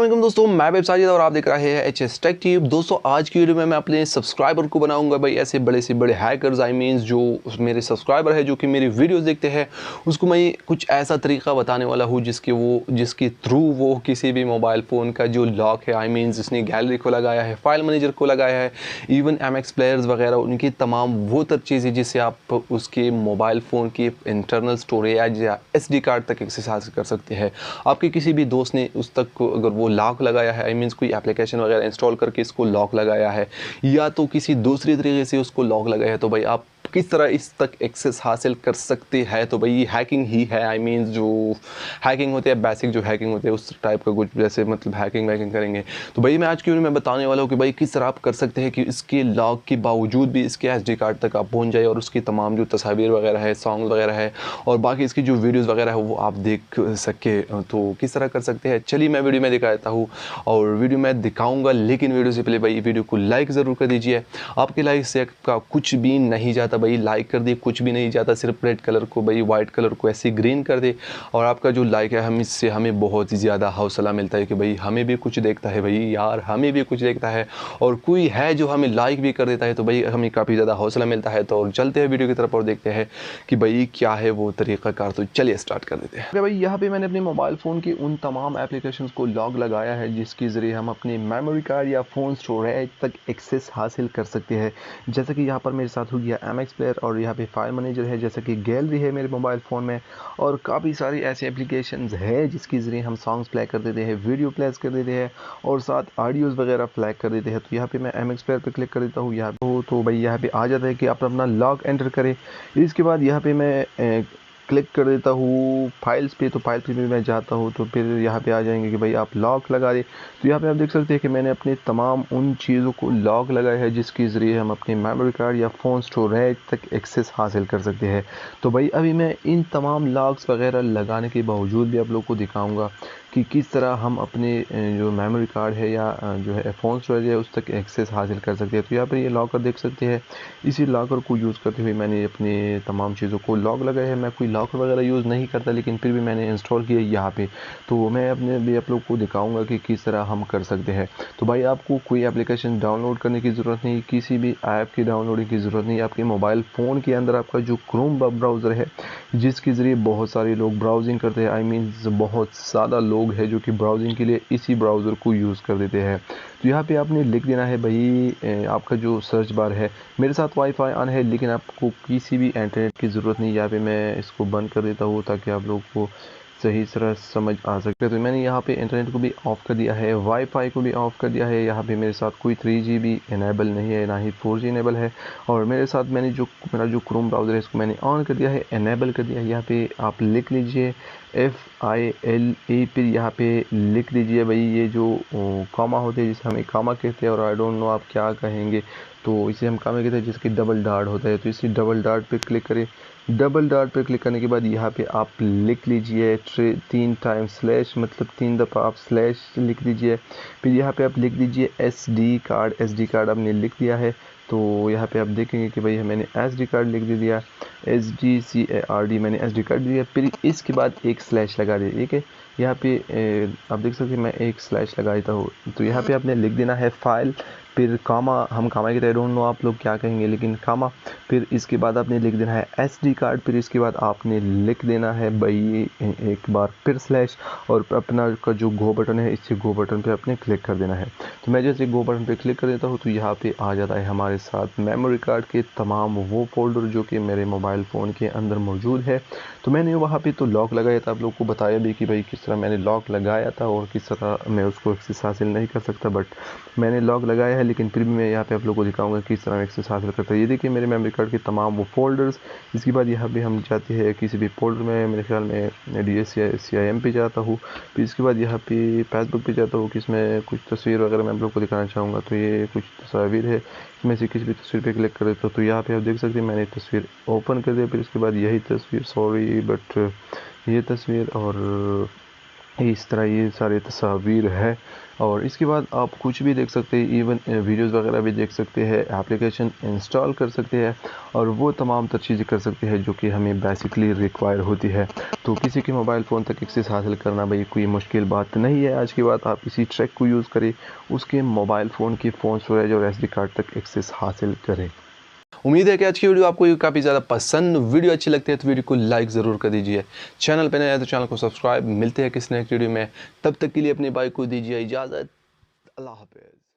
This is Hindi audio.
अस्सलाम दोस्तों, मैं वेब साजिद और आप देख रहे हैं एच टेक ट्यूब। दोस्तों आज की वीडियो में मैं अपने सब्सक्राइबर को बनाऊंगा भाई ऐसे बड़े से बड़े हैकर्स मीन्स जो मेरे सब्सक्राइबर है जो कि मेरी वीडियोस देखते हैं उसको मैं कुछ ऐसा तरीका बताने वाला हूँ जिसके थ्रू वो किसी भी मोबाइल फ़ोन का जो लॉक है मीन्स जिसने गैलरी को लगाया है, फाइल मैनेजर को लगाया है, इवन MX प्लेयर्स वगैरह उनकी तमाम वो तर चीज़ें जिससे आप उसके मोबाइल फ़ोन की इंटरनल स्टोरेज या SD कार्ड तक एक्सेस हासिल कर सकते हैं। आपके किसी भी दोस्त ने उस तक को अगर वो लॉक लगाया है मीन्स कोई एप्लीकेशन वगैरह इंस्टॉल करके इसको लॉक लगाया है या तो किसी दूसरी तरीके से उसको लॉक लगाया है, तो भाई आप किस तरह इस तक एक्सेस हासिल कर सकते हैं। तो भाई हैकिंग ही है। मीन्स जो हैकिंग होती है, बेसिक जो हैकिंग होती है उस टाइप का कुछ, जैसे मतलब हैकिंग वैकिंग करेंगे। तो भाई मैं आज की वीडियो में बताने वाला हूँ कि भाई किस तरह आप कर सकते हैं कि इसके लॉक के बावजूद भी इसके SD कार्ड तक आप पहुँच जाए और उसकी तमाम जो तस्वीर वगैरह है, सॉन्ग वगैरह है और बाकी इसकी जो वीडियोज़ वगैरह है वो आप देख सके। तो किस तरह कर सकते हैं, चलिए मैं वीडियो में दिखा देता हूँ और वीडियो में दिखाऊँगा। लेकिन वीडियो से पहले भाई वीडियो को लाइक ज़रूर कर दीजिए। आपके लाइक से आपका कुछ भी नहीं जाता भाई, लाइक कर दिए कुछ भी नहीं जाता, सिर्फ रेड कलर को भाई वाइट कलर को ऐसे ग्रीन कर दे और आपका जो लाइक है हम इससे हमें बहुत ही ज़्यादा हौसला मिलता है कि भाई हमें भी कुछ देखता है, भाई यार हमें भी कुछ देखता है और कोई है जो हमें लाइक भी कर देता है, तो भाई हमें काफ़ी ज़्यादा हौसला मिलता है। तो चलते हैं वीडियो की तरफ और देखते हैं कि भाई क्या है वो तरीक़ाकार। तो चलिए स्टार्ट कर देते हैं। भाई यहाँ पे मैंने अपने मोबाइल फ़ोन की उन तमाम एप्लीकेशंस को लॉक लगाया है जिसके ज़रिए हम अपने मेमोरी कार्ड या फ़ोन स्टोरेज तक एक्सेस हासिल कर सकते हैं। जैसे कि यहाँ पर मेरे साथ हो गया MX प्लेयर और यहाँ पे फाइल मैनेजर है, जैसे कि गैलरी है मेरे मोबाइल फ़ोन में और काफ़ी सारी ऐसी एप्लीकेशंस है जिसके ज़रिए हम सॉन्ग्स प्ले कर देते हैं, वीडियो प्लेस कर देते हैं और साथ ऑडियोज़ वगैरह फ्लैग कर देते हैं। तो यहाँ पे मैं MX प्लेयर पे क्लिक कर देता हूँ यहाँ पे, तो भाई यहाँ पे आ जाता है कि आप अपना लॉक एंटर करें। इसके बाद यहाँ पे मैं क्लिक कर देता हूँ फाइल्स पे, तो फाइल्स पे भी मैं जाता हूँ तो फिर यहाँ पे आ जाएंगे कि भाई आप लॉक लगा दें। तो यहाँ पे आप देख सकते हैं कि मैंने अपने तमाम उन चीज़ों को लॉक लगाया है जिसके ज़रिए हम अपने मेमोरी कार्ड या फ़ोन स्टोरेज तक एक्सेस हासिल कर सकते हैं। तो भाई अभी मैं इन तमाम लॉक्स वगैरह लगाने के बावजूद भी आप लोग को दिखाऊँगा कि किस तरह हम अपने जो मेमोरी कार्ड है या जो है फ़ोन स्टोरेज है उस तक एक्सेस हासिल कर सकते हैं। तो यहाँ पर ये लॉकर देख सकते हैं, इसी लॉकर को यूज़ करते हुए मैंने अपने तमाम चीज़ों को लॉक लगाया है। मैं कोई लॉकर वगैरह यूज़ नहीं करता लेकिन फिर भी मैंने इंस्टॉल किया यहाँ पे, तो मैं अपने भी आप लोग को दिखाऊंगा कि किस तरह हम कर सकते हैं। तो भाई आपको कोई एप्लीकेशन डाउनलोड करने की ज़रूरत नहीं, किसी भी ऐप की डाउनलोडिंग की ज़रूरत नहीं। आपके मोबाइल फ़ोन के अंदर आपका जो क्रोम ब्राउज़र है जिसके ज़रिए बहुत सारे लोग ब्राउजिंग करते हैं, बहुत ज़्यादा लोग हैं जो कि ब्राउजिंग के लिए इसी ब्राउज़र को यूज़ कर देते हैं। तो यहाँ पे आपने लिख देना है भाई आपका जो सर्च बार है, मेरे साथ वाईफाई ऑन है लेकिन आपको किसी भी इंटरनेट की ज़रूरत नहीं। यहाँ पे मैं इसको बंद कर देता हूँ ताकि आप लोग को सही तरह समझ आ सके। तो मैंने यहाँ पे इंटरनेट को भी ऑफ़ कर दिया है, वाईफाई को भी ऑफ़ कर दिया है। यहाँ पे मेरे साथ कोई 3G भी इनेबल नहीं है, ना ही 4G इनेबल है और मेरे साथ मेरा जो क्रोम ब्राउज़र है इसको मैंने ऑन कर दिया है, इनेबल कर दिया है। यहाँ पे आप लिख लीजिए FILE, फिर यहाँ पे लिख दीजिए भाई ये जो कॉमा होते हैं जिसे हमें कॉमा कहते हैं और आई डोंट नो आप क्या कहेंगे, तो इसे हम कॉमा कहते हैं जिसकी डबल डॉट होता है। तो इसी डबल डॉट पे क्लिक करें। डबल डॉट पे क्लिक करने के बाद यहाँ पे आप लिख लीजिए 3 टाइम स्लैश, मतलब 3 दफ़ा आप स्लैश लिख दीजिए। फिर यहाँ पे आप लिख दीजिए SD कार्ड आपने लिख दिया है। तो यहाँ पे आप देखेंगे कि भाई मैंने SD कार्ड लिख दिया, SDCARD मैंने SD कार्ड दिया। फिर इसके बाद एक स्लैश लगा दिया, ठीक है। यहाँ पे आप देख सकते हैं मैं एक स्लैश लगा देता हूँ। तो यहाँ पे आपने लिख देना है फाइल, फिर कामा, हम कामा की तरह डोंट नो आप लोग क्या कहेंगे लेकिन कामा, फिर इसके बाद आपने लिख देना है SD कार्ड, फिर इसके बाद आपने लिख देना है भाई एक बार फिर स्लैश और अपना का जो गो बटन है इससे गो बटन पे आपने क्लिक कर देना है। तो मैं जैसे गो बटन पे क्लिक कर देता हूँ तो यहाँ पे आ जाता है हमारे साथ मेमोरी कार्ड के तमाम वो फोल्डर जो कि मेरे मोबाइल फ़ोन के अंदर मौजूद है। तो मैंने वहाँ पे तो लॉक लगाया था, आप लोग को बताया भी कि भाई किस तरह मैंने लॉक लगाया था और किस तरह मैं उसको एक्सेस हासिल नहीं कर सकता, बट मैंने लॉक लगाया है। लेकिन फिर भी मैं यहाँ पे आप लोग को दिखाऊंगा किस तरह एक्सेस हासिल करता है। ये देखिए मेरे मेमोरी कार्ड के तमाम वो फोल्डर्स। इसके बाद यहाँ पे हम जाते हैं किसी भी फोल्डर में, मेरे ख्याल में DSCIM पे जाता हूँ। फिर इसके बाद यहाँ पे फेसबुक पे जाता हूँ, किसमें कुछ तस्वीर वगैरह मैं आप लोग को दिखाना चाहूँगा। तो ये कुछ तस्वीर है, इसमें से किसी भी तस्वीर पे क्लिक कर देता हूँ। तो यहाँ पे आप देख सकते हैं मैंने तस्वीर ओपन कर दिया। फिर इसके बाद यही तस्वीर, सॉरी बट ये तस्वीर और इस तरह ये सारे तस्वीर है और इसके बाद आप कुछ भी देख सकते हैं, इवन वीडियोस वगैरह भी देख सकते हैं, एप्लीकेशन इंस्टॉल कर सकते हैं और वो तमाम तर चीज़ें कर सकते हैं जो कि हमें बेसिकली रिक्वायर होती है। तो किसी के मोबाइल फ़ोन तक एक्सेस हासिल करना भाई कोई मुश्किल बात नहीं है। आज की बात आप इसी ट्रैक को यूज़ करें, उसके मोबाइल फ़ोन की फ़ोन स्टोरेज और SD कार्ड तक एक्सेस हासिल करें। उम्मीद है कि आज की वीडियो आपको काफ़ी ज़्यादा पसंद, वीडियो अच्छी लगती है तो वीडियो को लाइक ज़रूर कर दीजिए। चैनल पे नया है तो चैनल को सब्सक्राइब। मिलते हैं किसी नेक्स्ट वीडियो में, तब तक के लिए अपने भाई को दीजिए इजाज़त। अल्लाह हाफ़िज़।